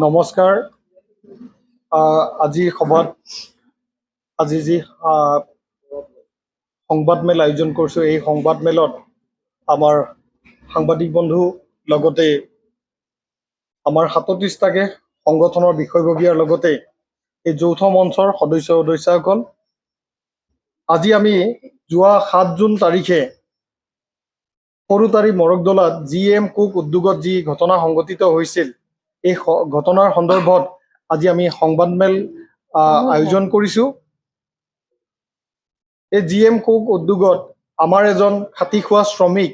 নমস্কাৰ। আজি যি সংবাদমেল আয়োজন কৰিছোঁ, এই সংবাদমেলত আমাৰ সাংবাদিক বন্ধু লগতে আমাৰ ৩৭টাকে সংগঠনৰ বিষয়ববীয়াৰ লগতে এই যৌথ মঞ্চৰ সদস্যসকল আজি আমি যোৱা ৭ জুন তাৰিখে সৰুতাৰী মৰকদলাত GM কুক উদ্যোগত যি ঘটনা সংঘটিত হৈছিল, এই ঘটনাৰ সন্দৰ্ভত আজি আমি সংবাদমেল আয়োজন কৰিছোঁ। এই GM কুক উদ্যোগত আমাৰ এজন খাটি খোৱা শ্ৰমিক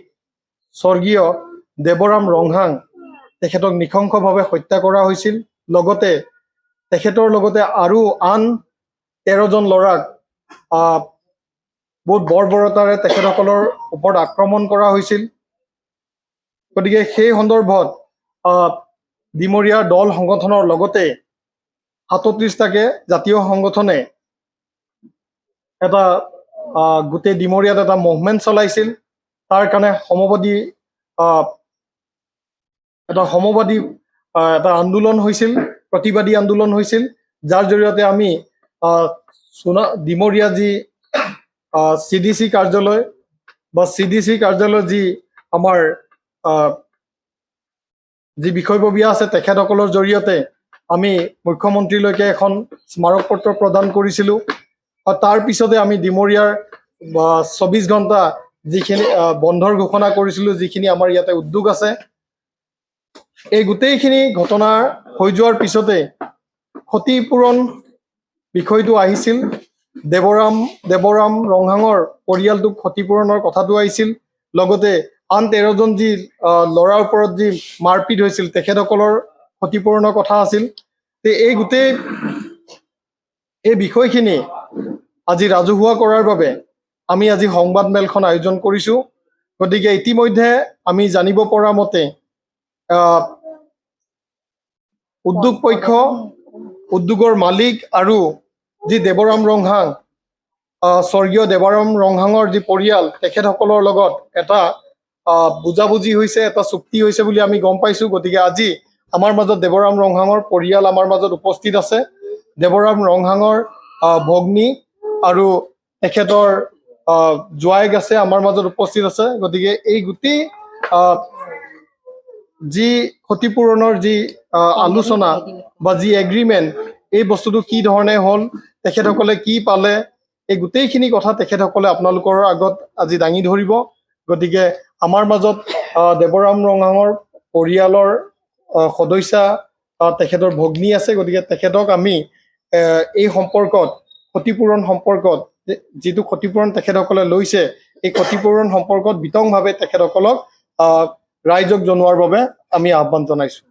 স্বৰ্গীয় দেৱৰাম ৰংহাং তেখেতক নৃশংসভাৱে হত্যা কৰা হৈছিল। লগতে তেখেতৰ লগতে আৰু আন 13জন ল'ৰাক বহুত বৰ্বৰতাৰে তেখেতসকলৰ ওপৰত আক্ৰমণ কৰা হৈছিল। গতিকে সেই সন্দৰ্ভত ডিমৰীয়া দল সংগঠনৰ লগতে ৩৭টাকে জাতীয় সংগঠনে এটা গোটেই ডিমৰীয়াত এটা মুভমেণ্ট চলাইছিল। তাৰ কাৰণে এটা আন্দোলন হৈছিল, প্ৰতিবাদী আন্দোলন হৈছিল, যাৰ জৰিয়তে আমি ডিমৰীয়া যি CDC কাৰ্যালয় বা CDC কাৰ্যালয় যি আমাৰ যি বিষয়ববীয়া আছে তেখেতসকলৰ জৰিয়তে আমি মুখ্যমন্ত্ৰীলৈকে এখন স্মাৰক পত্ৰ প্ৰদান কৰিছিলোঁ। আৰু তাৰ পিছতে আমি ডিমৰীয়াৰ 24 ঘণ্টা যিখিনি বন্ধৰ ঘোষণা কৰিছিলোঁ, যিখিনি আমাৰ ইয়াতে উদ্যোগ আছে। এই গোটেইখিনি ঘটনা হৈ যোৱাৰ পিছতে ক্ষতিপূৰণ বিষয়টো আহিছিল। দেৱৰাম ৰংহাঙৰ পৰিয়ালটোক ক্ষতিপূৰণৰ কথাটো আহিছিল। লগতে আন 13জন যি ল'ৰাৰ ওপৰত যি মাৰপিট হৈছিল তেখেতসকলৰ ক্ষতিপূৰণৰ কথা আছিল। এই বিষয়খিনি আজি ৰাজহুৱা কৰাৰ বাবে আমি আজি সংবাদমেলখন আয়োজন কৰিছোঁ। গতিকে ইতিমধ্যে আমি জানিব পৰা মতে উদ্যোগ পক্ষ, উদ্যোগৰ মালিক আৰু যি দেৱৰাম ৰংহাং স্বৰ্গীয় দেৱৰাম ৰংহাঙৰ যি পৰিয়াল তেখেতসকলৰ লগত এটা বুজাবুজি হৈছে, এটা চুক্তি হৈছে বুলি আমি গম পাইছোঁ। গতিকে আজি আমাৰ মাজত দেৱৰাম ৰংহাঙৰ পৰিয়াল আমাৰ মাজত উপস্থিত আছে। দেৱৰাম ৰংহাঙৰ ভগ্নী আৰু তেখেতৰ জোৱাইক আছে আমাৰ মাজত উপস্থিত আছে। গতিকে এই গোটেই যি ক্ষতিপূৰণৰ যি আলোচনা বা যি এগ্ৰিমেণ্ট, এই বস্তুটো কি ধৰণে হ'ল, তেখেতসকলে কি পালে, এই গোটেইখিনি কথা তেখেতসকলে আপোনালোকৰ আগত আজি দাঙি ধৰিব। গতিকে আমাৰ মাজত দেৱৰাম ৰংহাঙৰ পৰিয়ালৰ সদস্যা তেখেতৰ ভগ্নী আছে। গতিকে তেখেতক আমি এই সম্পৰ্কত ক্ষতিপূৰণ সম্পৰ্কত যিটো ক্ষতিপূৰণ তেখেতসকলে লৈছে, এই ক্ষতিপূৰণ সম্পৰ্কত বিতংভাৱে তেখেতসকলক ৰাইজক জনোৱাৰ বাবে আমি আহ্বান জনাইছোঁ।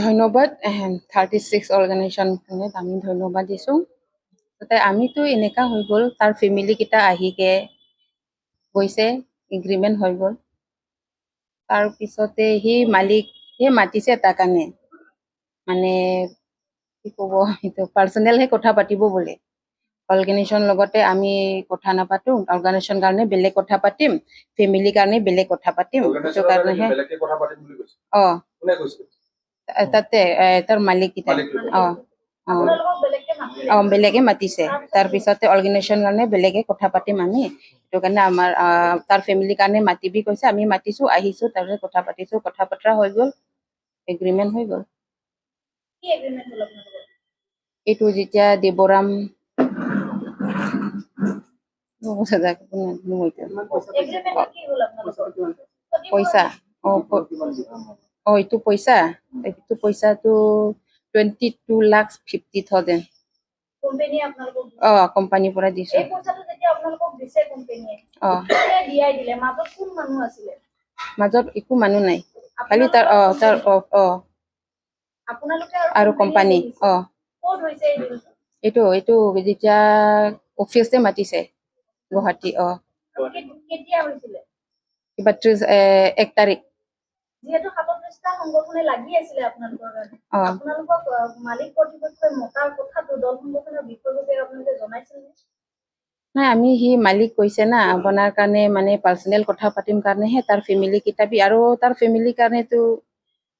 ধন্যবাদ 36 অৰ্গেনাইজেশ্যনখনে আমি ধন্যবাদ দিছোঁ। তাতে আমিতো এনেকা হৈ গ'ল, তাৰ ফেমিলি কেইটা আহিকে গৈছে, এগ্ৰিমেণ্ট হৈ গ'ল। তাৰপিছতে সেই মাতিছে তাৰ কাৰণে মানে কি ক'ব, এইটো পাৰ্চনেলহে কথা পাতিব বোলে। অৰ্গেনাইজেশ্যন লগতে আমি কথা নাপাতো, অৰ্গেনাইজেশ্যন কাৰণে বেলেগ কথা পাতিম, ফেমিলিৰ কাৰণে বেলেগ কথা পাতিম। সেইটো কাৰণেহে তাতে তাৰ মালিক কেইটা বেলেগে মাতিছে। তাৰপিছতে অৰ্গেনাইজেশ্যন কাৰণে বেলেগে কথা পাতিম আমি, সেইটো কাৰণে আমাৰ তাৰ ফেমিলিৰ কাৰণে মাতিবি কৈছে। আমি মাতিছোঁ, আহিছোঁ, তাৰপিছত কথা পাতিছোঁ, কথা বতৰা হৈ গ'ল, এগ্ৰিমেণ্ট হৈ গ'ল। এইটো যেতিয়া দেৱৰাম পইচা এইটো পইচাটো 22,50,000 কোম্পানীৰ পৰা দিছোঁ। মাজত একো মানুহ নাই, খালি তাৰ আৰু কোম্পানী এইটো যেতিয়া অফিচতে মাতিছে গুৱাহাটী কিবা 1 তাৰিখ। যেহেতু 37টা সংগঠনে লাগি আছিলে আপোনালোকৰ কাৰণে, আপোনালোকক মালিক কৰ্তৃপক্ষই মতাৰ কথাটো দল সংগঠনৰ বিষয়ববীয়াক জনাইছিল নে? নাই আমি সি মালিক কৈছে না আপোনাৰ কাৰণে মানে পাৰ্চনেল কথা পাতিম কাৰণেহে তাৰ ফেমিলি কিতাপি আৰু তাৰ ফেমিলিৰ কাৰণেতো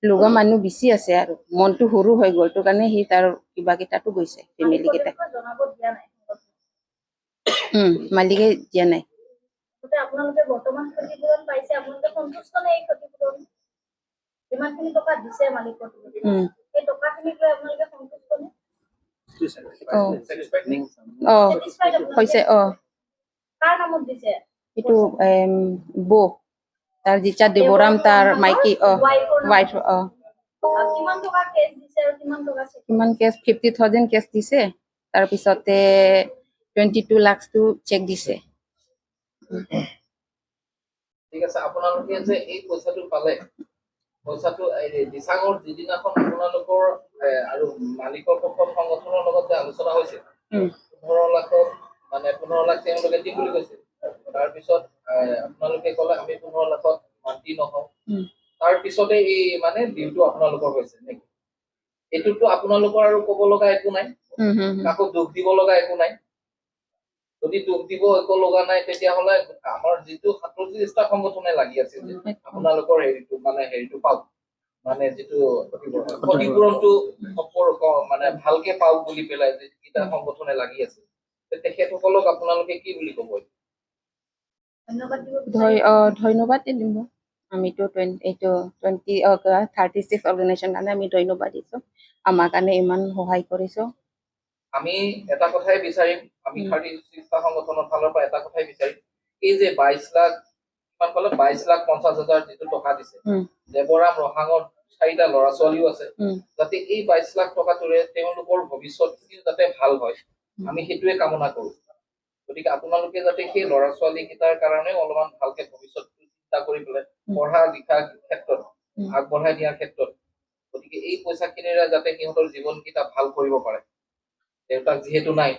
লগা মানুহ বেছি আছে আৰু মনটো সৰু হৈ গ'ল তো কাৰণে সি তাৰ কিবা কেইটাতো গৈছে ফেমিলি কেইটা মালিকপক্ষই জনাব দিয়া নাই। মালিকে দিয়া নাই গতিকে আপোনালোকে বৰ্তমান ক্ষতিপূৰণ পাইছে, আপোনালোকে সন্তুষ্ট নে এই ক্ষতিপূৰণ? যিমানখিনি টকা দিছে মালিকৰ সেই টকাখিনিক লৈ আপোনালোকে সন্তুষ্ট নে? অ Satisfied আপোনালোকে? হৈছে কাৰ নামত দিছে? এইটো বৌ তাৰ জিচা দেৱৰাম তাৰ মাইকী ৱাইফ কিমান টকা কেছ দিছে আৰু কিমান টকা চেক? কিমান কেছ 50,000 কেছ দিছে তাৰপিছতে 22 লাখটো চেক দিছে ঠিক আছে আপোনালোকে যে এই পইচাটো পালে পইচাটো দিছাঙৰ যিদিনাখন আপোনালোকৰ আৰু মালিকৰ পক্ষৰ সংগঠনৰ লগত যে আলোচনা হৈছিল 15 লাখত মানে 15 লাখ তেওঁলোকে দিম বুলি কৈছিল তাৰপিছত আপোনালোকে ক'লে আমি 15 লাখত মান্তি নহওঁ তাৰ পিছতে এই মানে ডিলটো আপোনালোকৰ হৈছে নেকি এইটোতো আপোনালোকৰ আৰু ক'ব লগা একো নাই কাকো দুখ দিব লগা একো নাই যদি দুখ দিব একো লগা নাই তেতিয়াহ'লে আমাৰ যিটো 37টা সংগঠনে লাগি আছিল আপোনালোকৰ হেৰিটো পাওক মানে যিটো ক্ষতিপূৰণটো মানে ভালকে পাওক বুলি পেলাই যিটা সংগঠনে লাগি আছে তেখেতসকলক আপোনালোকে কি বুলি ক'ব ধন্যবাদ দিব ধন্যবাদ দিব আমিতো 36 অৰ্গেনাইজেশ্যন কাৰণে আমি ধন্যবাদ দিছোঁ আমাৰ কাৰণে ইমান সহায় কৰিছো আমি এটা কথাই বিচাৰিম আমি 36টা সংগঠনৰ ফালৰ পৰা এটা কথাই বিচাৰিম এই যে 22 লাখ কিমান ক'লে 22,50,000 যিটো টকা দিছে দেৱৰাম ৰহাঙৰ 4টা ল'ৰা ছোৱালীও আছে যাতে এই 22 লাখ টকাটোৰে তেওঁলোকৰ ভৱিষ্যতখিনি যাতে ভাল হয় আমি সেইটোৱে কামনা কৰোঁ গতিকে আপোনালোকে যাতে সেই ল'ৰা ছোৱালী কেইটাৰ কাৰণে অলপমান ভালকে ভৱিষ্যতটো চিন্তা কৰি পেলাই পঢ়া লিখা ক্ষেত্ৰত আগবঢ়াই দিয়াৰ ক্ষেত্ৰত গতিকে এই পইচাখিনিৰে যাতে সিহঁতৰ জীৱনকেইটা ভাল কৰিব পাৰে দেউতাক যিহেতু নাই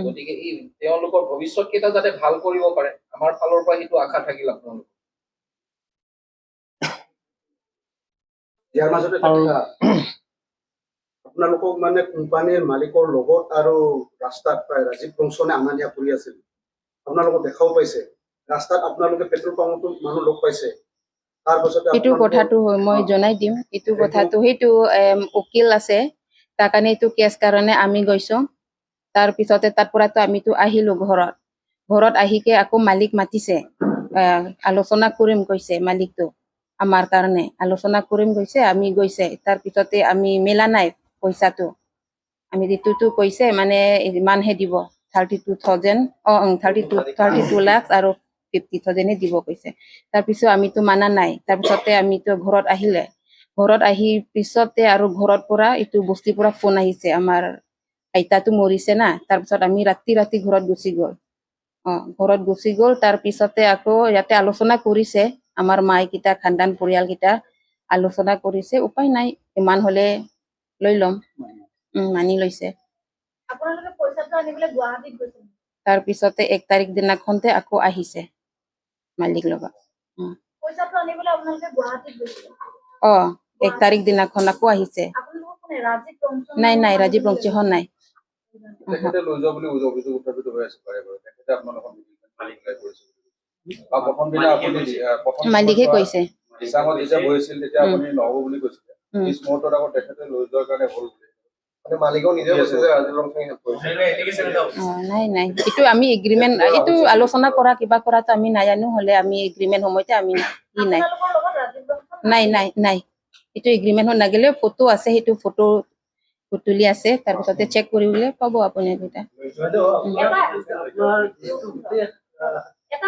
গতিকে এই তেওঁলোকৰ ভৱিষ্যত কেইটা যাতে ভাল কৰিব পাৰে আমাৰ ফালৰ পৰা সেইটো আশা থাকিল আপোনালোক ইয়াৰ মাজতে আপোনালোকক মানে কোম্পানীৰ মালিকৰ লগত আৰু ৰাস্তাত প্ৰায় ৰাজীৱ বংশনে আনা নিয়া কৰি আছিল আপোনালোকক দেখাও পাইছে ৰাস্তাত আপোনালোকে পেট্ৰল পাম্পতো মানুহ লগ পাইছে তাৰপাছতে এইটো কথাটো মই জনাই দিম এইটো কথাটো সেইটো উকিল আছে তাৰ কাৰণে এইটো কেছ কাৰণে আমি গৈছো তাৰ পিছতে তাৰ পৰাতো আমিতো আহিলো ঘৰত আহিকে আকৌ মালিক মাতিছে আলোচনা কৰিম কৈছে মালিকটো আমাৰ কাৰণে আলোচনা কৰিম গৈছে আমি গৈছে তাৰ পিছতে আমি মেলা নাই পইচাটো আমি যিটোতো কৈছে মানে ইমানহে দিব 32,000 32 লাখ আৰু 50,000 দিব কৈছে তাৰপিছত আমিতো মানা নাই তাৰপিছতে আমিতো ঘৰত আহিলে ঘৰত আহি পিছতে আৰু ঘৰত পৰা এইটো বস্তিৰ পৰা ফোন আহিছে আমাৰ আইতাটো মৰিছে না তাৰপিছত আমি ৰাতি ঘৰত গুচি গ'ল তাৰ পিছতে আকৌ ইয়াতে আলোচনা কৰিছে আমাৰ মাইকেইটা খানদান পৰিয়ালকেইটা আলোচনা কৰিছে উপায় নাই ইমান হলে লৈ ল'ম মানি লৈছে আপোনালোকে পইচাটো আনিবলৈ গুৱাহাটীত গৈছিল তাৰ পিছতে 1 তাৰিখ দিনাখনতে আকৌ আহিছে মালিক লগত পইচাটো আনিবলৈ আপোনালোকে গুৱাহাটীত গৈছিল 1 তাৰিখ দিনাখন আকৌ আহিছে আপোনালোকক কোনে ৰাজীৱ বংশ নাই ৰাজীৱ বংশীহন নাই তেখেতে লৈ যোৱা বুলি অভিযোগ উত্থাপিত হৈ আছে পাৰে বাৰু তেখেতে আপোনালোকক মালিক লৈ কৰিছে বা প্ৰথম দিনা আপুনি মালিকে কৈছে দিছাঙত যেতিয়া বহিছিল তেতিয়া আপুনি নহ'ব বুলি কৈছিলে পিছ মুহূৰ্তত আকৌ তেখেতে লৈ যোৱাৰ কাৰণে হ'ল বুলি মানে মালিকেও নিজে কৈছে যে ৰাজীৱ বংশই কৰিছে নাই এইটো আমি এগ্ৰিমেণ্ট এইটো আলোচনা কৰা কিবা কৰাটো আমি নাজানো হলে আমি এগ্ৰিমেণ্ট সময়তে আমি নাই আপোনালোকৰ লগত ৰাজীৱ বংশ নাই এইটো এগ্ৰিমেণ্টত নাগিলে ফটো আছে সেইটো ফটো তুলি আছে তাৰপিছতে চেক কৰিবলৈ পাব আপুনি এটা এটা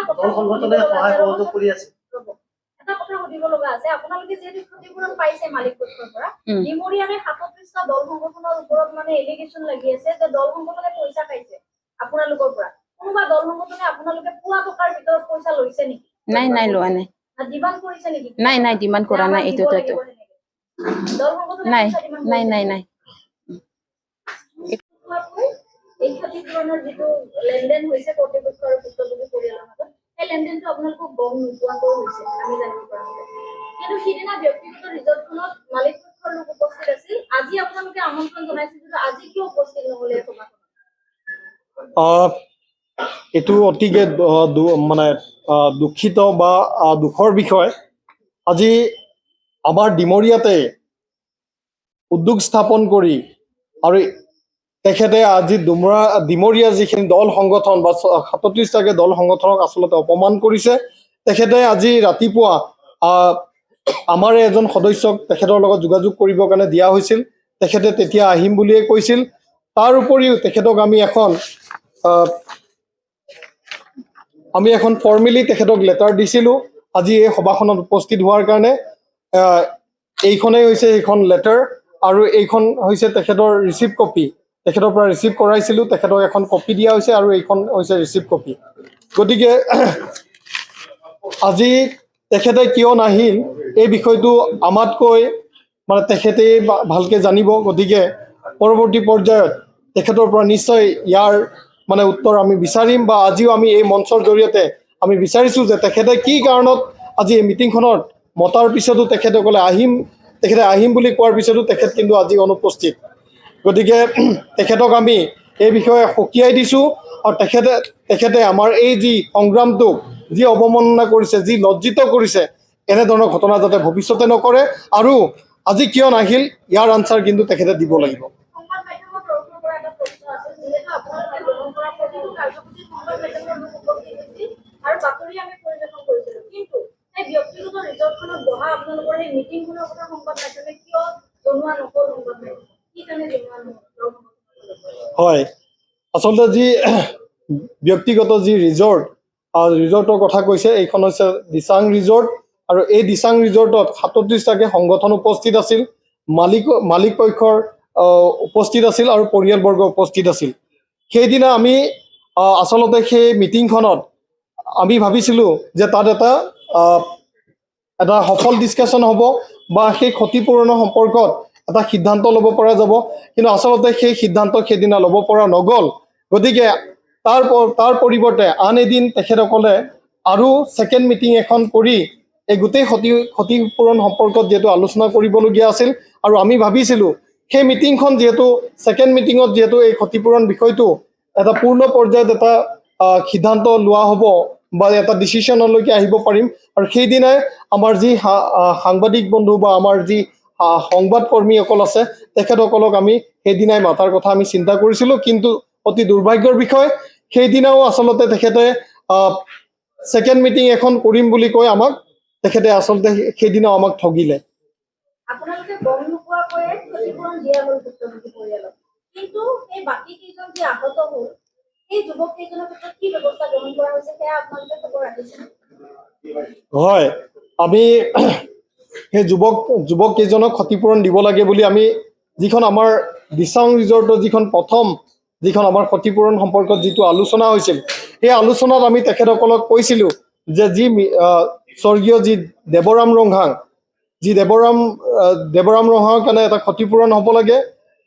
কথা সুধিব লগা আছে আপোনালোকে যিহেতু ক্ষতিপূৰণ পাইছে মালিক পক্ষৰ পৰা ডিমৰিয়াৰে 37টা দল সংগঠনৰ ওপৰত মানে এলিগেশ্যন লাগি আছে যে দল সংগঠনে পইচা পাইছে আপোনালোকৰ পৰা কোনোবা দল সংগঠনে আপোনালোকে পোৱা টকাৰ ভিতৰত পইচা লৈছে নেকি নাই লোৱা নাই ডিমাণ্ড কৰিছে নেকি নাই ডিমাণ্ড কৰা নাই এইটো দল সংগঠনে নাই এই ক্ষতিপূৰণৰ যিটো লেনদেন হৈছে কৰ্তৃপক্ষ আৰু ভুক্তভোগী পৰিয়ালৰ মাজত সেই লেনদেনটো আপোনালোকক গম নোপোৱাকৈ হৈছে আমি জানিব পৰা মতে কিন্তু সিদিনা ব্যক্তিগত ৰিজৰ্টখনত মালিক পক্ষৰ লোক উপস্থিত আছিল আজি আপোনালোকে আমন্ত্ৰণ জনাইছিল যে আজি কিয় উপস্থিত নহ'লে সভাখনত এইটো অতিকে মানে দুখিত বা দুখৰ বিষয়। আজি আমাৰ ডিমৰীয়াতে উদ্যোগ স্থাপন কৰি আৰু তেখেতে আজি ডিমৰীয়া যিখিনি দল সংগঠন বা 37টাকে দল সংগঠনক আচলতে অপমান কৰিছে। তেখেতে আজি ৰাতিপুৱা আমাৰ এজন সদস্যক তেখেতৰ লগত যোগাযোগ কৰিবৰ কাৰণে দিয়া হৈছিল। তেখেতে তেতিয়া আহিম বুলিয়ে কৈছিল। তাৰ উপৰিও তেখেতক আমি এখন ফৰ্মেলি তেখেতক লেটাৰ দিছিলোঁ আজি এই সভাখনত উপস্থিত হোৱাৰ কাৰণে। এইখনেই হৈছে সেইখন লেটাৰ আৰু এইখন হৈছে তেখেতৰ ৰিচিভ কপি। তেখেতৰ পৰা ৰিচিভ কৰাইছিলোঁ, তেখেতক এখন কপি দিয়া হৈছে আৰু এইখন হৈছে ৰিচিভ কপি। গতিকে আজি তেখেতে কিয় নাহিল এই বিষয়টো আমাতকৈ মানে তেখেতেই ভালকৈ জানিব। গতিকে পৰৱৰ্তী পৰ্যায়ত তেখেতৰ পৰা নিশ্চয় ইয়াৰ মানে উত্তৰ আমি বিচাৰিম বা আজিও আমি এই মঞ্চৰ জৰিয়তে আমি বিচাৰিছোঁ যে তেখেতে কি কাৰণত আজি এই মিটিংখনত মতাৰ পিছতো তেখেতে আহিম বুলি কোৱাৰ পিছতো তেখেত কিন্তু আজি অনুপস্থিত। গতিকে তেখেতক আমি এই বিষয়ে সকীয়াই দিছোঁ আৰু তেখেতে আমাৰ এই যি সংগ্ৰামটোক যি অৱমাননা কৰিছে, যি লজ্জিত কৰিছে, এনেধৰণৰ ঘটনা যাতে ভৱিষ্যতে নকৰে। আৰু আজি কিয় নাহিল ইয়াৰ আনচাৰ কিন্তু তেখেতে দিব লাগিব। সংবাদ মাধ্যমৰ তৰফৰ পৰা এটা প্ৰশ্ন আছিল, যিহেতু আপোনালোকে গ্ৰহণ কৰা প্ৰতিটো কাৰ্যসূচীত সংবাদ মাধ্যমৰ লোক উপস্থিত হৈছিল আৰু বাতৰি আমি পৰিৱেশন কৰিছিলোঁ, কিন্তু সেই ব্যক্তিগত ৰিজৰ্টখনত বহা আপোনালোকৰ সেই মিটিংখনৰ কথা সংবাদ মাধ্যমে কিয় জনোৱা নহ'ল? সংবাদ মাধ্যমে কি কাৰণে জনোৱা নহ'ল? হয়, আচলতে যি ব্যক্তিগত যি ৰিজৰ্টৰ কথা কৈছে, এইখন হৈছে দিচাং ৰিজৰ্ট আৰু এই দিচাং ৰিজৰ্টত 37টাকে সংগঠন উপস্থিত আছিল, মালিক পক্ষৰ উপস্থিত আছিল আৰু পৰিয়ালবৰ্গ উপস্থিত আছিল। সেইদিনা আমি আচলতে সেই মিটিংখনত আমি ভাবিছিলোঁ যে তাত এটা সফল ডিছকাশ্যন হ'ব বা সেই ক্ষতিপূৰণৰ সম্পৰ্কত এটা সিদ্ধান্ত ল'ব পৰা যাব, কিন্তু আচলতে সেই সিদ্ধান্ত সেইদিনা ল'ব পৰা নগ'ল। গতিকে তাৰ পৰিৱৰ্তে আন এদিন তেখেতসকলে আৰু ছেকেণ্ড মিটিং এখন কৰি এই গোটেই ক্ষতিপূৰণ সম্পৰ্কত যিহেতু আলোচনা কৰিবলগীয়া আছিল আৰু আমি ভাবিছিলোঁ সেই মিটিংখন যিহেতু ছেকেণ্ড মিটিঙত যিহেতু এই ক্ষতিপূৰণ বিষয়টো এটা পূৰ্ণ পৰ্যায়ত এটা সিদ্ধান্ত লোৱা হ'ব বা এটা ডিচিশ্যনলৈকে আহিব পাৰিম। আৰু সেইদিনাই আমাৰ যি সাংবাদিক বন্ধু বা আমাৰ যি সংবাদকৰ্মীসকল আছে তেখেতসকলক আমি সেইদিনাই মাতাৰ কথা আমি চিন্তা কৰিছিলোঁ, কিন্তু অতি দুৰ্ভাগ্যৰ বিষয় সেইদিনাও আচলতে তেখেতে ছেকেণ্ড মিটিং এখন কৰিম বুলি কৈ তেখেতে আচলতে সেইদিনাও আমাক ঠগিলে। আপোনালোকে গম নোপোৱাকৈয়ে ক্ষতিপূৰণ দিয়া হ'ল ভুক্তভোগী পৰিয়ালক, কিন্তু সেই বাকী কেইজন যি আহত হ'ল সেই যুৱক কেইজনৰ ক্ষেত্ৰত কি ব্যৱস্থা গ্ৰহণ কৰা হৈছে সেয়া আপোনালোকে খবৰ ৰাখিছে? হয়, আমি সেই যুৱক কেইজনক ক্ষতিপূৰণ দিব লাগে বুলি আমি যিখন আমাৰ দিচাং ৰিজৰ্টৰ যিখন আমাৰ ক্ষতিপূৰণ সম্পৰ্কত যিটো আলোচনা হৈছিল, সেই আলোচনাত আমি তেখেতসকলক কৈছিলোঁ যে যি স্বৰ্গীয় যি দেৱৰাম ৰংহাঙৰ কাৰণে এটা ক্ষতিপূৰণ হ'ব লাগে,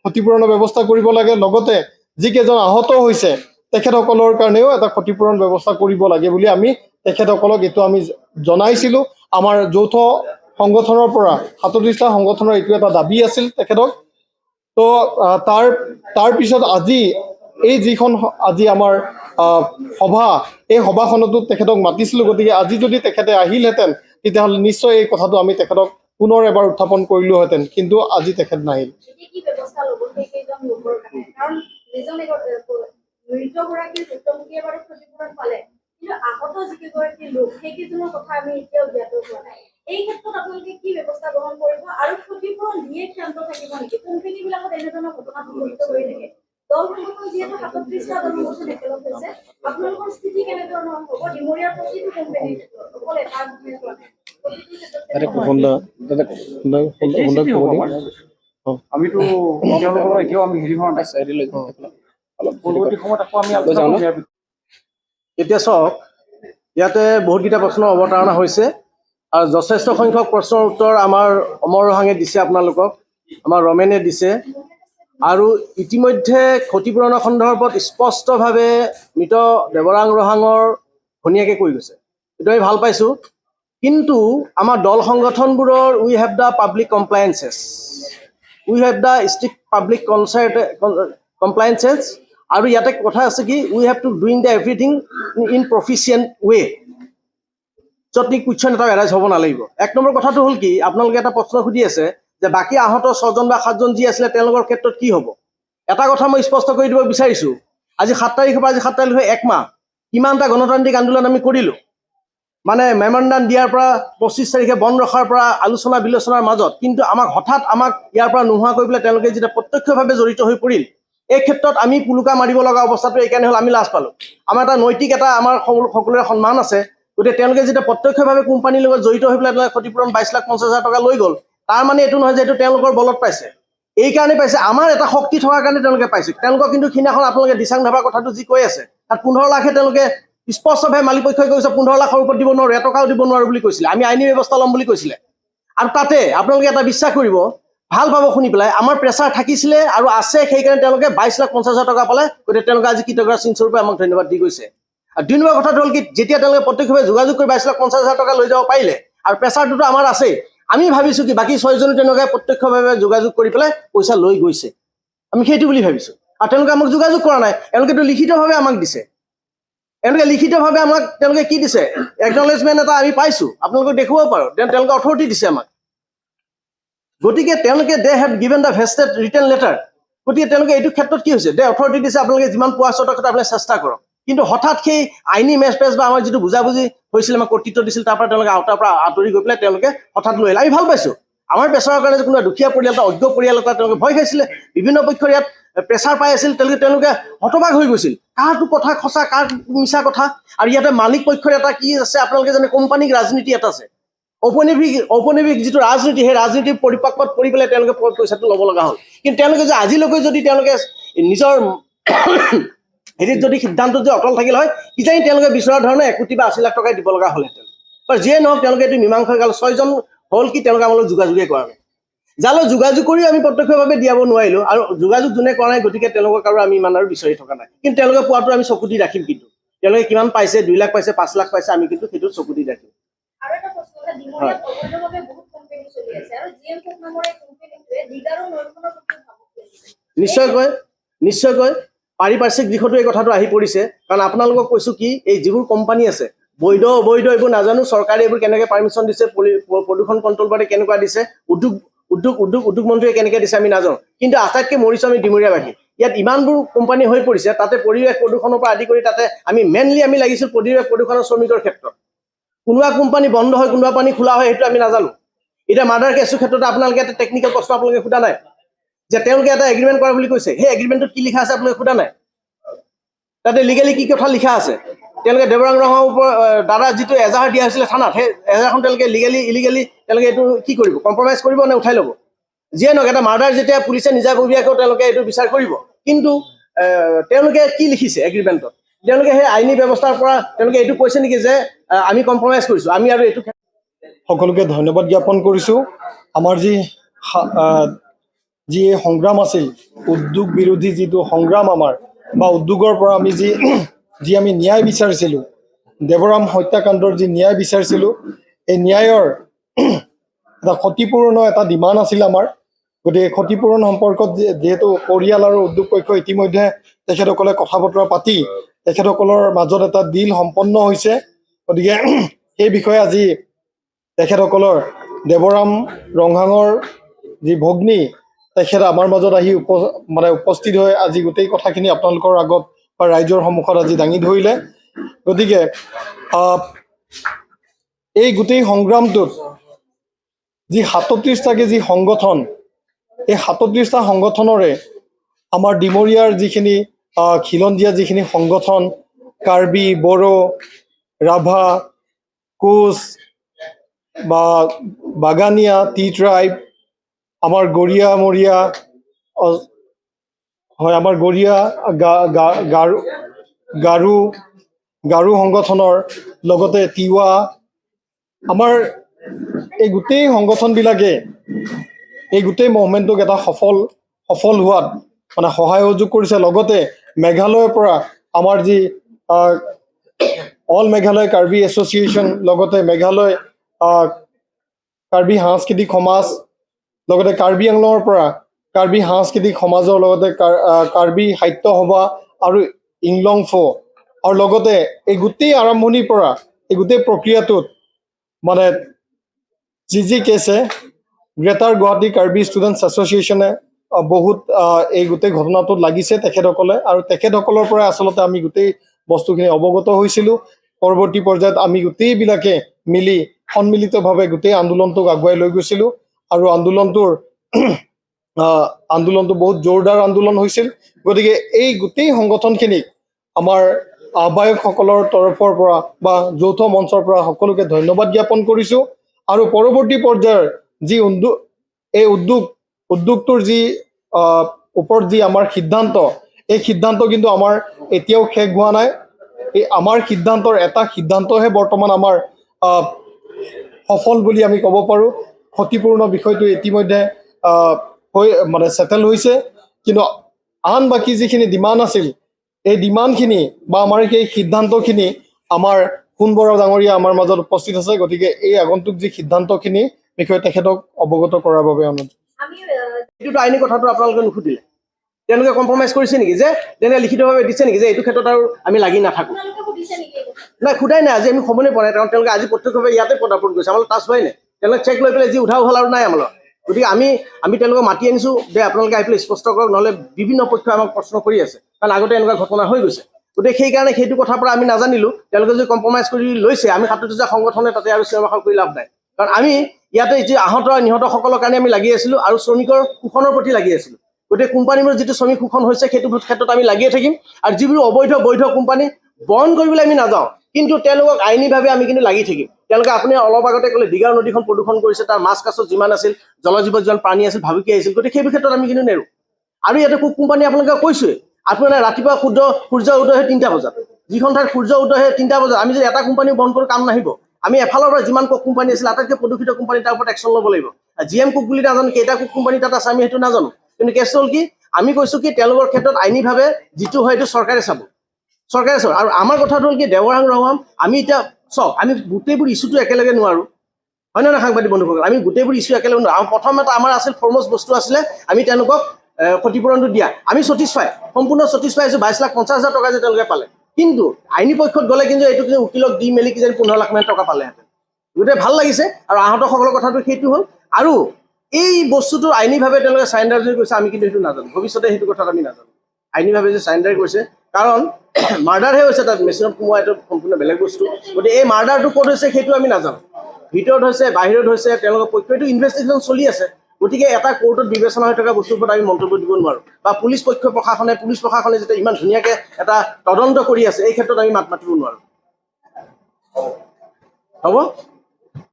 ক্ষতিপূৰণৰ ব্যৱস্থা কৰিব লাগে। লগতে যিকেইজন আহত হৈছে তেখেতসকলৰ কাৰণেও এটা ক্ষতিপূৰণ ব্যৱস্থা কৰিব লাগে বুলি আমি তেখেতসকলক এইটো আমি জনাইছিলোঁ। আমাৰ যৌথ সংগঠনৰ পৰা 37টা সংগঠনৰ এইটো এটা দাবী আছিল তেখেতক। তো তাৰ পিছত আজি এই যিখন আজি আমাৰ সভা, এই সভাখনতো তেখেতক মাতিছিলোঁ। গতিকে আজি যদি তেখেতে আহিলহেঁতেন তেতিয়াহ'লে নিশ্চয় এই কথাটো আমি তেখেতক পুনৰ এবাৰ উত্থাপন কৰিলোহেঁতেন, কিন্তু আজি তেখেত নাহিল। কি ব্যৱস্থা ল'ব সেইকেইজন লোকৰ কাৰণে? কাৰণ মৃতগৰাকীৰ ভুক্তভোগীয়ে বাৰু ক্ষতিপূৰণ পালে, কিন্তু আহত যিকেইগৰাকী লোক সেইকেইজনৰ কথা আমি এতিয়াও জ্ঞাত হোৱা নাই। এই ক্ষেত্ৰত আপোনালোকে কি ব্যৱস্থা গ্ৰহণ কৰিব আৰু ক্ষতিপূৰণ দিয়ে ক্ষান্ত থাকিব নেকি? কোম্পানীবিলাকত এনেধৰণৰ ঘটনা সংঘটিত হৈ থাকে। দল সংগঠন যিহেতু 37টা দল সংগঠন একেলগ হৈছে, আপোনালোকৰ স্থিতি কেনেধৰণৰ হ'ব? ডিমৰীয়াৰ প্ৰতিটো কোম্পানীৰ ক্ষেত্ৰত অকল এটা আমিতো তেওঁলোকৰ এতিয়াও আমি হেৰি হোৱা নাই, পৰৱৰ্তী সময়ত আকৌ আমি এতিয়া চাওক, ইয়াতে বহুতকেইটা প্ৰশ্নৰ অৱতাৰণা হৈছে আৰু যথেষ্ট সংখ্যক প্ৰশ্নৰ উত্তৰ আমাৰ অমৰ ৰহাঙে দিছে, আপোনালোকক আমাৰ ৰমেনে দিছে। আৰু ইতিমধ্যে ক্ষতিপূৰণৰ সন্দৰ্ভত স্পষ্টভাৱে মৃত দেৱৰাম ৰহাঙৰ ভনীয়েকে কৈ গৈছে, এইটো আমি ভাল পাইছোঁ। কিন্তু আমাৰ দল সংগঠনবোৰৰ we have the public compliances, we have the strict public compliances আৰু ইয়াতে কথা আছে কি we have to doing the everything in proficient way, য'ত নেকি কুৱেশ্যন এটা এৰাইজ হ'ব নালাগিব। 1 নম্বৰ কথাটো হ'ল কি আপোনালোকে এটা প্ৰশ্ন সুধি আছে যে বাকী আহত 6জন বা 7জন যি আছিলে তেওঁলোকৰ ক্ষেত্ৰত কি হ'ব। এটা কথা মই স্পষ্ট কৰি দিব বিচাৰিছোঁ, আজি 7 তাৰিখৰ পৰা আজি 7 তাৰিখ 1 মাহ কিমানটা গণতান্ত্ৰিক আন্দোলন আমি কৰিলোঁ। মানে মেমৰেণ্ডাম দিয়াৰ পৰা 25 তাৰিখে বন্ধ ৰখাৰ পৰা আলোচনা বিলোচনাৰ মাজত, কিন্তু হঠাৎ আমাক ইয়াৰ পৰা নোহোৱা কৰি পেলাই তেওঁলোকে যেতিয়া প্ৰত্যক্ষভাৱে জড়িত হৈ পৰিল, এই ক্ষেত্ৰত আমি পুলুকা মাৰিব লগা অৱস্থাটো এইকাৰণে হ'ল আমি লাজ পালোঁ। আমাৰ এটা নৈতিক আমাৰ সকলোৰে সন্মান আছে, গতিকে তেওঁলোকে যেতিয়া প্ৰত্যক্ষভাৱে কোম্পানীৰ লগত জড়িত হৈ পেলাই ক্ষতিপূৰণ 22,50,000 টকা লৈ গ'ল, তাৰ মানে এইটো নহয় যে এইটো তেওঁলোকৰ বলত পাইছে, এই কাৰণে পাইছে আমাৰ এটা শক্তি থকাৰ কাৰণে তেওঁলোকে পাইছে। তেওঁলোকক কিন্তু সিদিনাখন আপোনালোকে দিচাং ধাবাৰ কথাটো যি কৈ আছে তাত 15 লাখে তেওঁলোকে স্পষ্টভাৱে মালিক পক্ষই কৈছে 15 লাখৰ ওপৰত দিব নোৱাৰো, এটকাও দিব নোৱাৰো বুলি কৈছিলে, আমি আইনী ব্যৱস্থা ল'ম বুলি কৈছিলে। আৰু তাতে আপোনালোকে এটা বিশ্বাস কৰিব, ভাল পাব শুনি পেলাই, আমাৰ প্ৰেছাৰ থাকিছিলে আৰু আছে, সেইকাৰণে তেওঁলোকে 22,50,000 টকা পালে। গতিকে তেওঁলোকে আজি কৃতজ্ঞতা চিনস্বৰূপে আমাক ধন্যবাদ দি গৈছে। আৰু 2 নম্বৰ কথাটো হ'ল কি যেতিয়া তেওঁলোকে প্ৰত্যক্ষভাৱে যোগাযোগ কৰি 22,50,000 টকা লৈ যাব পাৰিলে আৰু প্ৰেছাৰটোতো আমাৰ আছেই, আমি ভাবিছোঁ কি বাকী 6জনে তেওঁলোকে প্ৰত্যক্ষভাৱে যোগাযোগ কৰি পেলাই পইচা লৈ গৈছে, আমি সেইটো বুলি ভাবিছোঁ। আৰু তেওঁলোকে আমাক যোগাযোগ কৰা নাই, তেওঁলোকেতো লিখিতভাৱে আমাক দিছে। তেওঁলোকে লিখিতভাৱে আমাক তেওঁলোকে কি দিছে, একনলেজমেণ্ট এটা আমি পাইছোঁ, আপোনালোকক দেখুৱাব পাৰোঁ, তেওঁলোকে অথৰিটি দিছে আমাক। গতিকে তেওঁলোকে they have given the vested written letter. গতিকে তেওঁলোকে এইটো ক্ষেত্ৰত কি হৈছে, দে অথৰিটি দিছে, আপোনালোকে যিমান পোৱা সতৰ্কতা আপুনি চেষ্টা কৰক। কিন্তু হঠাৎ সেই আইনী মেচপেচ বা আমাৰ যিটো বুজাবুজি হৈছিল, আমাক কৰ্তৃত্ব দিছিল, তাৰ পৰা তেওঁলোকে আওতাৰ পৰা আঁতৰি গৈ পেলাই তেওঁলোকে হঠাৎ লৈ আহিলে। আমি ভাল পাইছোঁ। আমাৰ প্ৰেছাৰৰ কাৰণে যে কোনোবা দুখীয়া পৰিয়াল এটা, অজ্ঞ পৰিয়াল এটা তেওঁলোকে ভয় খাইছিলে, বিভিন্ন পক্ষৰ ইয়াত প্ৰেছাৰ পাই আছিল, তেওঁলোকে হতবাক হৈ গৈছিল, কাৰটো কথা সঁচা কাৰ মিছা কথা। আৰু ইয়াতে মালিক পক্ষৰ এটা কি আছে আপোনালোকে জানে, কোম্পানীক ৰাজনীতি এটা আছে, ঔপনিৱেশিক যিটো ৰাজনীতি, সেই ৰাজনীতিৰ পৰিপক্কত পৰি পেলাই তেওঁলোকে পইচাটো ল'ব লগা হ'ল। কিন্তু তেওঁলোকে যে আজিলৈকে যদি তেওঁলোকে নিজৰ হেৰিত যদি সিদ্ধান্তত যে অটল থাকিল হয়, কিজানি তেওঁলোকে বিচৰা ধৰণে 1 কোটি বা 80 লাখ টকাই দিব লগা হ'লহেঁতেন। যিয়ে নহওক তেওঁলোকে এইটো মীমাংসা কাল 6জন হ'ল কি তেওঁলোকে আমালৈ যোগাযোগেই কৰা নাই। যালৈ যোগাযোগ কৰিও আমি প্ৰত্যক্ষভাৱে দিয়াব নোৱাৰিলোঁ, আৰু যোগাযোগ যোনে কৰা নাই, গতিকে তেওঁলোকক আৰু আমি ইমান আৰু বিচাৰি থকা নাই। কিন্তু তেওঁলোকে পোৱাটো আমি চকু দি ৰাখিম, কিন্তু তেওঁলোকে কিমান পাইছে, 2 লাখ পাইছে, 5 লাখ পাইছে, আমি কিন্তু সেইটো চকু দি ৰাখিম। আৰু এটা প্ৰশ্ন আছে, ডিমৰিয়াত অবৈধভাৱে বহুত কোম্পানী চলি আছে আৰু জিএম কোক নামৰ এই কোম্পানীটোৱে দিগাৰু নৈখনৰ প্ৰতি ভাবুক কৰিছে। নিশ্চয়কৈ পাৰিপাৰ্শ্বিক দিশতো এই কথাটো আহি পৰিছে। কাৰণ আপোনালোকক কৈছোঁ কি, এই যিবোৰ কোম্পানী আছে বৈধ অবৈধ এইবোৰ নাজানো, চৰকাৰে এইবোৰ কেনেকৈ পাৰ্মিশ্যন দিছে, প্ৰদূষণ কণ্ট্ৰল বৰ্ডে কেনেকুৱা দিছে, উদ্যোগ মন্ত্ৰীয়ে কেনেকৈ দিছে আমি নাজানো। কিন্তু আটাইতকৈ মৰিছোঁ আমি ডিমৰীয়াবাসী। ইয়াত ইমানবোৰ কোম্পানী হৈ পৰিছে, তাতে পৰিৱেশ প্ৰদূষণৰ পৰা আদি কৰি তাতে আমি মেইনলি লাগিছিল পৰিৱেশ প্ৰদূষণৰ শ্ৰমিকৰ ক্ষেত্ৰত। কোনোবা কোম্পানী বন্ধ হয়, কোনোবা পানী খোলা হয়, সেইটো আমি নাজানো। এতিয়া মাৰ্ডাৰ কেছৰ ক্ষেত্ৰত আপোনালোকে এটা টেকনিকেল প্ৰশ্ন আপোনালোকে সোধা নাই যে তেওঁলোকে এটা এগ্ৰিমেণ্ট কৰা বুলি কৈছে, সেই এগ্ৰিমেণ্টত কি লিখা আছে আপোনালোকে সোধা নাই, তাতে লিগেলি কি কথা লিখা আছে। তেওঁলোকে দেৱৰাং ৰঙৰ ওপৰত দাদা যিটো এজাহাৰ দিয়া হৈছিলে থানাত, সেই এজাহাৰখন তেওঁলোকে ইলিগেলি তেওঁলোকে এইটো কি কৰিব, কম্প্ৰমাইজ কৰিব নে উঠাই ল'ব। যিয়ে নহওক এটা মাৰ্ডাৰ যেতিয়া পুলিচে নিজাববীয়াকৈ তেওঁলোকে এইটো বিচাৰ কৰিব, কিন্তু তেওঁলোকে কি লিখিছে এগ্ৰিমেণ্টত, তেওঁলোকে সেই আইনী ব্যৱস্থাৰ পৰা তেওঁলোকে এইটো কৈছে নেকি যে আমি কম্প্ৰমাইজ কৰিছোঁ, আমি আৰু এইটো। সকলোকে ধন্যবাদ জ্ঞাপন কৰিছোঁ। আমাৰ যি সংগ্ৰাম আছিল, উদ্যোগ বিৰোধী যিটো সংগ্ৰাম আমাৰ, বা উদ্যোগৰ পৰা আমি যি আমি ন্যায় বিচাৰিছিলোঁ, দেৱৰাম হত্যাকাণ্ডৰ যি ন্যায় বিচাৰিছিলোঁ, এই ন্যায়ৰ এটা ক্ষতিপূৰণৰ এটা ডিমাণ্ড আছিল আমাৰ। গতিকে ক্ষতিপূৰণ সম্পৰ্কত যিহেতু পৰিয়াল আৰু উদ্যোগ পক্ষই ইতিমধ্যে তেখেতসকলে কথা বতৰা পাতি তেখেতসকলৰ মাজত এটা ডিল সম্পন্ন হৈছে। গতিকে সেই বিষয়ে আজি তেখেতসকলৰ দেৱৰাম ৰংহাঙৰ যি ভগ্নী, তেখেত আমাৰ মাজত আহি উপস্থিত হৈ আজি গোটেই কথাখিনি আপোনালোকৰ আগত বা ৰাইজৰ সন্মুখত আজি দাঙি ধৰিলে। গতিকে এই গোটেই সংগ্ৰামটোত যি 37টাকে যি সংগঠন, এই 37টা সংগঠনৰে আমাৰ ডিমৰীয়াৰ যিখিনি খিলঞ্জীয়া যিখিনি সংগঠন, কাৰ্বি, বড়ো, ৰাভা, কোচ বা বাগানীয়া, টি ট্ৰাইব, আমাৰ গৰীয়া গাৰো সংগঠনৰ লগতে তিৱা, আমাৰ এই গোটেই সংগঠনবিলাকে এই গোটেই মুভমেণ্টটোক এটা সফল হোৱাত সহায় সহযোগ কৰিছে। লগতে মেঘালয়ৰ পৰা আমাৰ যি অল মেঘালয় কাৰ্বি এছ'চিয়েশ্যন, লগতে মেঘালয় কাৰ্বি সাংস্কৃতিক সমাজ, লগতে কাৰ্বি আংলঙৰ পৰা কাৰ্বি সাংস্কৃতিক সমাজৰ লগতে কাৰ্বি সাহিত্য সভা আৰু ইংলং ফো আৰু লগতে এই গোটেই আৰম্ভণিৰ পৰা এই গোটেই প্ৰক্ৰিয়াটোত মানে যি কেছে গ্ৰেটাৰ গুৱাহাটী কাৰ্বি ষ্টুডেণ্টছ এছ'চিয়েশ্যনে বহুত এই গোটেই ঘটনাটোত লাগিছে তেখেতসকলে, আৰু তেখেতসকলৰ পৰা আচলতে আমি গোটেই বস্তুখিনি অৱগত হৈছিলোঁ। পৰৱৰ্তী পৰ্যায়ত আমি গোটেইবিলাকে মিলি সন্মিলিতভাৱে গোটেই আন্দোলনটোক আগুৱাই লৈ গৈছিলোঁ, আৰু আন্দোলনটো বহুত জোৰদাৰ আন্দোলন হৈছিল। গতিকে এই গোটেই সংগঠনখিনিক আমাৰ আহ্বায়কসকলৰ তৰফৰ পৰা বা যৌথ মঞ্চৰ পৰা সকলোকে ধন্যবাদ জ্ঞাপন কৰিছোঁ। আৰু পৰৱৰ্তী পৰ্যায়ৰ যি এই উদ্যোগটোৰ যি ওপৰত যি আমাৰ সিদ্ধান্ত, এই সিদ্ধান্ত কিন্তু আমাৰ এতিয়াও শেষ হোৱা নাই। এই আমাৰ সিদ্ধান্তৰ এটা সিদ্ধান্তহে বৰ্তমান আমাৰ সফল বুলি আমি ক'ব পাৰোঁ। ক্ষতিপূৰ্ণ বিষয়টো ইতিমধ্যে মানে ছেটেল হৈছে, কিন্তু আন বাকী যিখিনি ডিমাণ্ড আছিল এই ডিমাণ্ডখিনি বা আমাৰ সেই সিদ্ধান্তখিনি আমাৰ সোণ বৰা ডাঙৰীয়া আমাৰ মাজত উপস্থিত আছে। গতিকে এই আগন্তুক যি সিদ্ধান্তখিনি বিষয়ে তেখেতক অৱগত কৰাৰ বাবে অনুৰোধ। আমি এইটোতো আইনী কথাটো আপোনালোকে নুসুধিলে, তেওঁলোকে কম্প্ৰমাইজ কৰিছে নেকি যে তেনে লিখিতভাৱে দিছে নেকি যে এইটো ক্ষেত্ৰত আৰু আমি লাগি নাথাকোঁ? আপোনালোকে সুধিছে নেকি এই কথা? নাই, সোধাই নাই। আজি আমি সময় পোৱা নাই, কাৰণ তেওঁলোকে আজি প্ৰত্যক্ষভাৱে ইয়াতে পদাৰ্পণ কৰিছে, আমাৰ টাচ হোৱাই নাই। তেওঁলোকে চেক লৈ পেলাই যি উঠা হ'ল আৰু নাই আমাৰ। গতিকে আমি তেওঁলোকক মাতি আনিছোঁ যে আপোনালোকে আহি পেলাই স্পষ্ট কৰক, নহ'লে বিভিন্ন পক্ষই আমাক প্ৰশ্ন কৰি আছে, কাৰণ আগতে এনেকুৱা ঘটনা হৈ গৈছে। গতিকে সেইকাৰণে সেইটো কথাৰ পৰা আমি নাজানিলোঁ। তেওঁলোকে যদি কম্প্ৰমাইজ কৰি লৈছে, আমি ৭টা সংগঠনে তাতে আৰু চিনেমা কৰি লাভ নাই, কাৰণ আমি ইয়াতে যি আহত নিহতসকলৰ কাৰণে আমি লাগি আছিলোঁ আৰু শ্ৰমিকৰ শোষণৰ প্ৰতি লাগি আছিলোঁ। গতিকে কোম্পানীবোৰৰ যিটো শ্ৰমিক শোষণ হৈছে সেইটো ক্ষেত্ৰত আমি লাগিয়ে থাকিম, আৰু যিবোৰ বৈধ কোম্পানী বন্ধ কৰিবলৈ আমি নাযাওঁ, কিন্তু তেওঁলোকক আইনীভাৱে আমি কিন্তু লাগি থাকিম। তেওঁলোকে আপুনি অলপ আগতে ক'লে দীঘা নদীখন প্ৰদূষণ কৰিছে, তাৰ মাছ কাছ যিমান আছিল, জলজীৱ যিমান প্ৰাণী আছিল, ভাবুকি আহিছিল। গতিকে সেইবোৰ ক্ষেত্ৰত আমি কিন্তু নেৰোঁ। আৰু ইয়াতে কোম্পানী আপোনালোকে কৈছোঁৱে, আপোনাৰ ৰাতিপুৱা সূৰ্য উদয় হয় 3টা বজাত, যিখন ঠাইত সূৰ্য উদয় হয় 3টা বজাত, আমি যদি এটা কোম্পানী বন্ধ কৰোঁ কাম নাহিব। আমি এফালৰ পৰা যিমান কোম্পানী আছিল আটাইতকৈ প্ৰদূষিত কোম্পানী, তাৰ ওপৰত একশ্যন ল'ব লাগিব। GM কুক বুলি নাজানো, কেইটা কুক কোম্পানী তাত আছে আমি সেইটো নাজানো, কিন্তু কেছটো হ'ল কি, আমি কৈছোঁ কি তেওঁলোকৰ ক্ষেত্ৰত আইনীভাৱে যিটো হয় সেইটো চৰকাৰে চাব। আৰু আমাৰ কথাটো হ'ল কি, দেৱৰাং ৰহাম আমি এতিয়া চাওক, আমি গোটেইবোৰ ইছ্যুটো একেলগে নোৱাৰোঁ, হয় নহয় সাংবাদিক বন্ধুসকল? আমি গোটেইবোৰ ইছ্যু একেলগে নোৱাৰোঁ। প্ৰথম এটা আমাৰ আছিল ফৰমষ্ট বস্তু আছিলে, আমি তেওঁলোকক ক্ষতিপূৰণটো দিয়া। আমি সম্পূৰ্ণ ছেটিছফাই আছোঁ। 22,50,000 টকা যে তেওঁলোকে পালে, কিন্তু আইনী পক্ষত গ'লে কিন্তু এইটো কিন্তু উকিলক দি মেলি কিজানি 15 লাখ মান টকা পালেহেঁতেন। গতিকে ভাল লাগিছে। আৰু আহতসকলৰ কথাটো সেইটো হ'ল, আৰু এই বস্তুটো আইনীভাৱে তেওঁলোকে চাৰেণ্ডাৰ যদি কৰিছে, আমি কিন্তু সেইটো নাজানো, ভৱিষ্যতে সেইটো কথা আমি নাজানো আইনীভাৱে যে চাৰেণ্ডাৰ কৰিছে, কাৰণ মাৰ্ডাৰহে হৈছে, তাত মেচিনত সোমোৱা এইটো সম্পূৰ্ণ বেলেগ বস্তু। গতিকে এই মাৰ্ডাৰটো ক'ত হৈছে সেইটো আমি নাজানো, ভিতৰত হৈছে বাহিৰত হৈছে, তেওঁলোকৰ পক্ষটো ইনভেষ্টিগেশ্যন চলি আছে। গতিকে এটা কোৰ্টত বিবেচনা হৈ থকা বস্তুৰ ওপৰত আমি মন্তব্য দিব নোৱাৰোঁ, বা পুলিচ প্ৰশাসনে যেতিয়া ইমান ধুনীয়াকৈ এটা তদন্ত কৰি আছে, এই ক্ষেত্ৰত আমি মাত মাতিব নোৱাৰোঁ। হ'ব।